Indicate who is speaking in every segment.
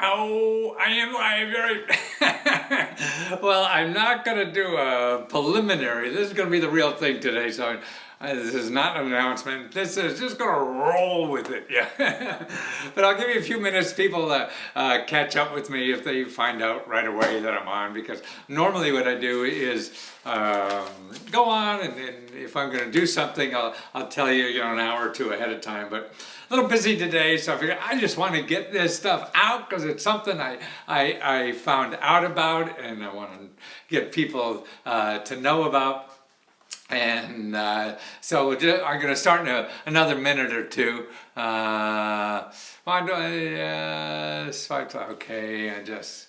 Speaker 1: Oh, I am live. Well, I'm not going to do a preliminary. This is going to be the real thing today. So this is not an announcement. This is just going to roll with it. Yeah. But I'll give you a few minutes, people, to catch up with me if they find out right away that I'm on. Because normally what I do is go on, and if I'm going to do something, I'll tell you, an hour or two ahead of time. But a little busy today, so I figured I just want to get this stuff out because it's something I found out about, and I want to get people to know about. And so I'm going to start in another minute or two. Okay, I just...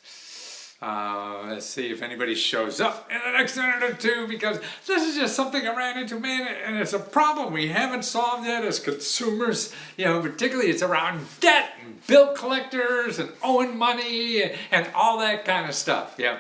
Speaker 1: let's see if anybody shows up in the next minute or two, because this is just something I ran into, man, and it's a problem we haven't solved yet as consumers. Particularly it's around debt and bill collectors and owing money and all that kind of stuff. Yeah.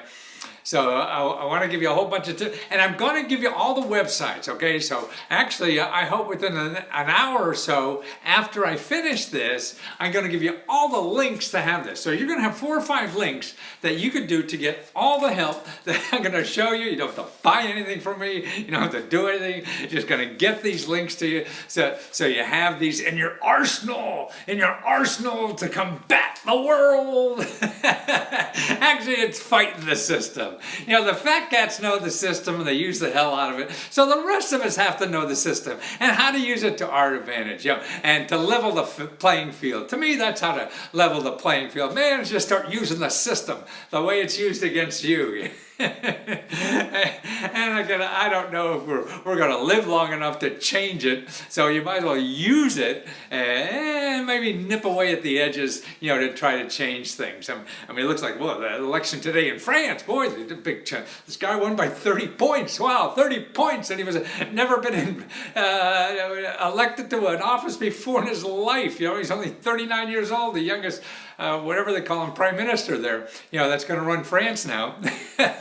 Speaker 1: So I want to give you a whole bunch of tips, and I'm going to give you all the websites, okay? So actually, I hope within an hour or so after I finish this, I'm going to give you all the links to have this. So you're going to have 4 or 5 links that you could do to get all the help that I'm going to show you. You don't have to buy anything from me. You don't have to do anything. You're just going to get these links to you. So you have these in your arsenal to combat the world. Actually, it's fighting the system. The fat cats know the system and they use the hell out of it. So the rest of us have to know the system and how to use it to our advantage, and to level the playing field. To me, that's how to level the playing field. Man, just start using the system the way it's used against you. And again, I don't know if we're going to live long enough to change it, so you might as well use it and maybe nip away at the edges, to try to change things. I mean, it looks like, well, the election today in France, boy, this guy won by 30 points. Wow, 30 points, and he was never been elected to an office before in his life. He's only 39 years old, the youngest, whatever they call him, prime minister there. That's going to run France now.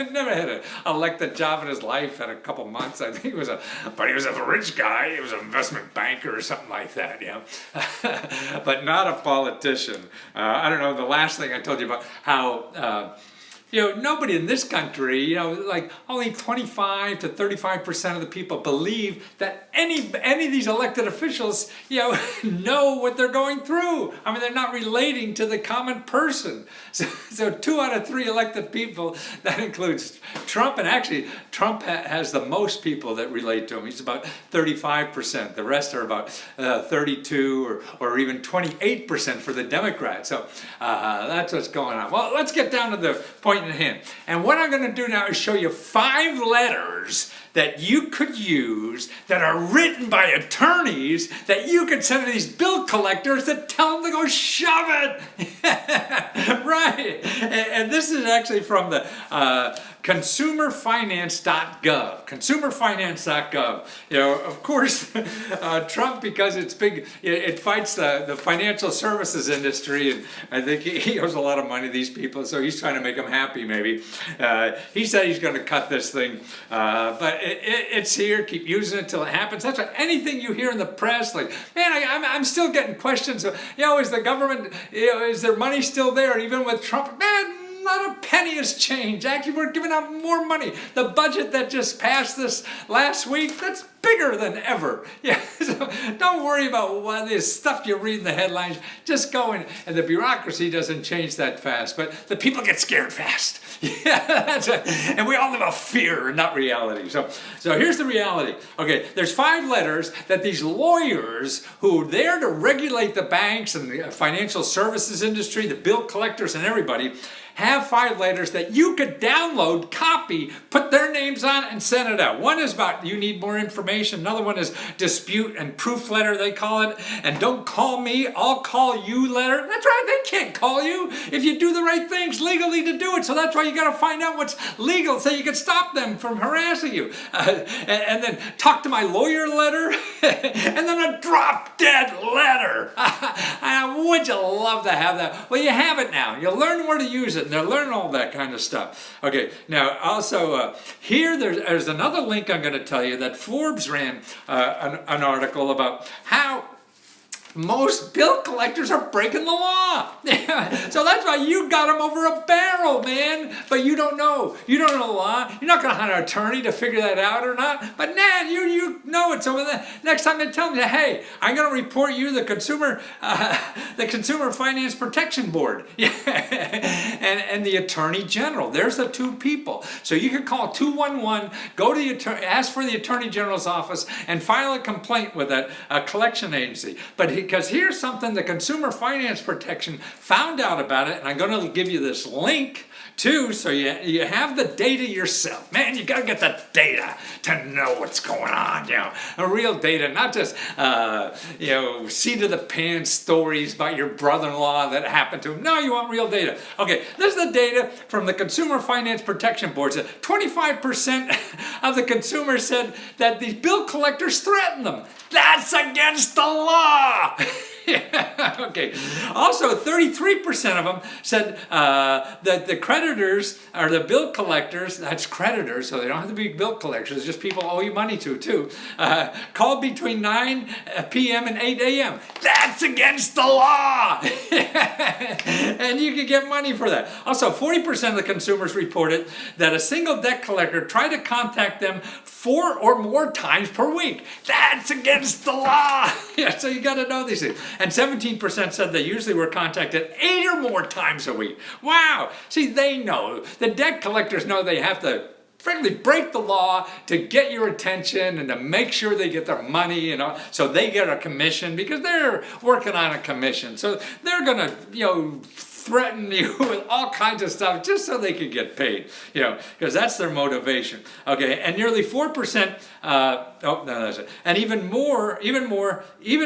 Speaker 1: Never had an elected job in his life, had a couple months. I think he was a rich guy. He was an investment banker or something like that, but not a politician. I don't know, the last thing I told you about how nobody in this country, like only 25 to 35% of the people believe that any of these elected officials, know what they're going through. I mean, they're not relating to the common person. So 2 out of 3 elected people, that includes Trump, and actually Trump has the most people that relate to him. He's about 35%. The rest are about 32 or even 28% for the Democrats. So that's what's going on. Well, let's get down to the point in hand. And what I'm going to do now is show you 5 letters that you could use that are written by attorneys that you could send to these bill collectors that tell them to go shove it. Right. And this is actually from the consumerfinance.gov. Consumerfinance.gov. Of course, Trump, because it's big, it fights the financial services industry, and I think he owes a lot of money to these people, so he's trying to make them happy, maybe. He said he's going to cut this thing, but it's here. Keep using it till it happens. That's why anything you hear in the press, like, man, I'm still getting questions. Is the government, is their money still there? Even with Trump, man, not a penny has changed. Actually, we're giving out more money. The budget that just passed this last week, that's bigger than ever. So don't worry about what this stuff you read in the headlines. Just go in, and the bureaucracy doesn't change that fast, but the people get scared fast. That's it. And we all live off fear and not reality. So here's the reality. Okay, there's 5 letters that these lawyers who are there to regulate the banks and the financial services industry, the bill collectors and everybody, have 5 letters that you could download, copy, put their names on, and send it out. One is about you need more information. Another one is dispute and proof letter, they call it. And don't call me, I'll call you letter. That's right, they can't call you if you do the right things legally to do it. So that's why you got to find out what's legal so you can stop them from harassing you. And then talk to my lawyer letter, and then a drop dead letter. Would you love to have that? Well, you have it now. You learn where to use it. And they're learning all that kind of stuff. Okay, now also here there's another link I'm going to tell you that Forbes ran an article about how most bill collectors are breaking the law. So that's why you got them over a barrel, man. But you don't know. You don't know the law. You're not going to hire an attorney to figure that out or not. But man, you know it. So the next time they tell me, hey, I'm going to report you to the Consumer Finance Protection Board and the Attorney General. There's the two people. So you can call 211, go to the attorney, ask for the Attorney General's office, and file a complaint with a collection agency. But because here's something the Consumer Finance Protection found out about it, and I'm going to give you this link too, so you have the data yourself. Man, you got to get the data to know what's going on, a real data, not just, seat of the pants stories about your brother-in-law that happened to him. No, you want real data. Okay, this is the data from the Consumer Finance Protection Board. So 25% of the consumers said that these bill collectors threaten them. That's against the law. Okay. Also, 33% of them said that the creditors or the bill collectors, that's creditors, so they don't have to be bill collectors, it's just people owe you money too, called between 9 p.m. and 8 a.m. That's against the law. And you can get money for that. Also, 40% of the consumers reported that a single debt collector tried to contact them 4 or more times per week. That's against the law. So you got to know these things. And 17% said they usually were contacted 8 or more times a week. Wow. See, they know. The debt collectors know they have to frankly break the law to get your attention and to make sure they get their money, so they get a commission because they're working on a commission. So they're going to, threaten you with all kinds of stuff just so they can get paid, because that's their motivation. Okay, and nearly 4%, and even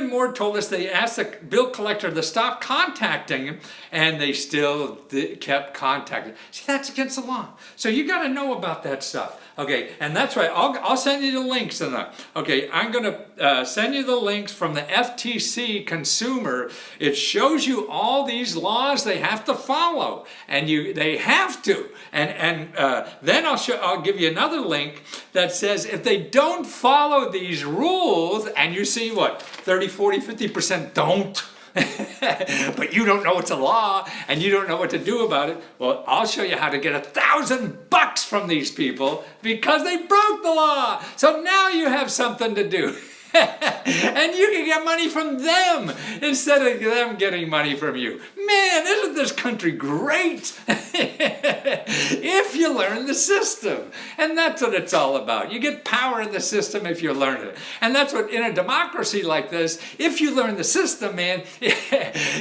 Speaker 1: more told us they asked the bill collector to stop contacting them, and they still kept contacting. See, that's against the law. So you got to know about that stuff. Okay, and that's right. I'll send you the links in that. Okay, I'm going to send you the links from the FTC Consumer. It shows you all these laws they have to follow, and they have to. And then I'll give you another link that says if they don't follow these rules, and you see what 30, 40, 50% don't. But you don't know it's a law and you don't know what to do about it. Well, I'll show you how to get $1,000 from these people because they broke the law. So now you have something to do. And you can get money from them instead of them getting money from you. Man, isn't this country great? If you learn the system. And that's what it's all about. You get power in the system if you learn it. And that's what, in a democracy like this, if you learn the system, man,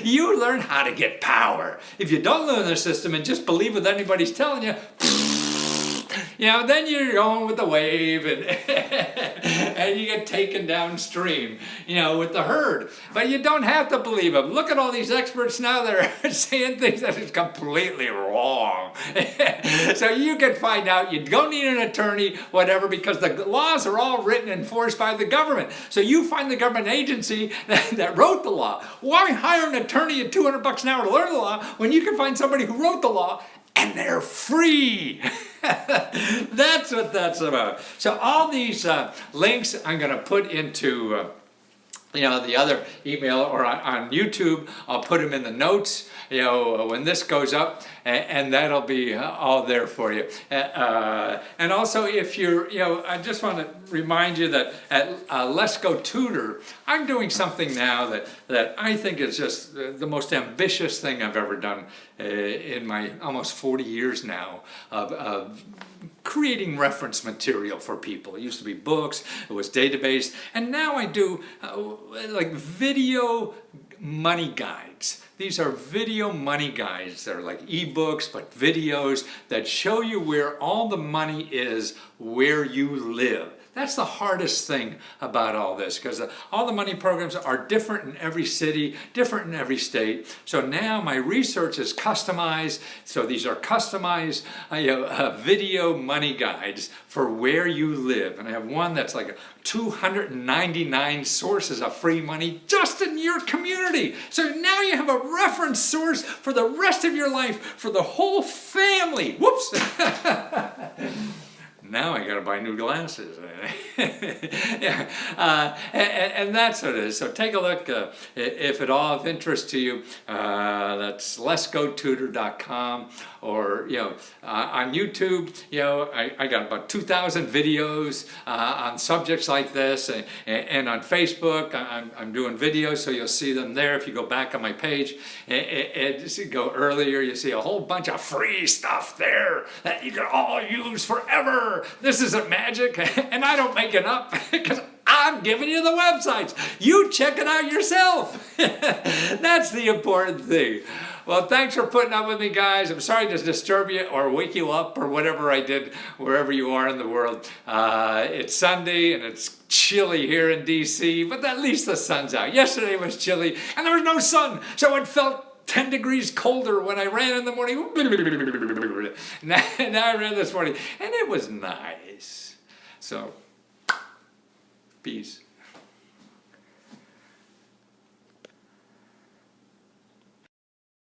Speaker 1: you learn how to get power. If you don't learn the system and just believe what anybody's telling you, then you're going with the wave and you get taken downstream, with the herd. But you don't have to believe them. Look at all these experts now that are saying things that is completely wrong. So you can find out. You don't need an attorney, whatever, because the laws are all written and enforced by the government. So you find the government agency that wrote the law. Why hire an attorney at $200 an hour to learn the law when you can find somebody who wrote the law and they're free? That's what that's about. So all these links I'm going to put into the other email or on YouTube. I'll put them in the notes, when this goes up, and that'll be all there for you. And also, if you're, I just want to remind you that at Let's Go Tutor, I'm doing something now that I think is just the most ambitious thing I've ever done in my almost 40 years now of creating reference material for people. It used to be books, it was database, and now I do like video money guides. These are video money guides. They're like ebooks, but videos that show you where all the money is where you live. That's the hardest thing about all this, because all the money programs are different in every city, different in every state. So now my research is customized. So these are customized video money guides for where you live. And I have one that's like 299 sources of free money just in your community. So now you have a reference source for the rest of your life, for the whole family. Whoops. now I gotta buy new glasses. Yeah, and that's what it is. So take a look, if at all of interest to you. That's letsgotutor.com, or on YouTube. I got about 2,000 videos on subjects like this, and on Facebook I'm doing videos, so you'll see them there. If you go back on my page and go earlier, you see a whole bunch of free stuff there that you can all use forever. This isn't magic, and I don't make it up because I'm giving you the websites. You check it out yourself. That's the important thing. Well, thanks for putting up with me, guys. I'm sorry to disturb you or wake you up or whatever I did, wherever you are in the world. It's Sunday and it's chilly here in DC, but at least the sun's out. Yesterday was chilly and there was no sun, so it felt 10 degrees colder when I ran in the morning. Now I ran this morning and it was nice. So, peace.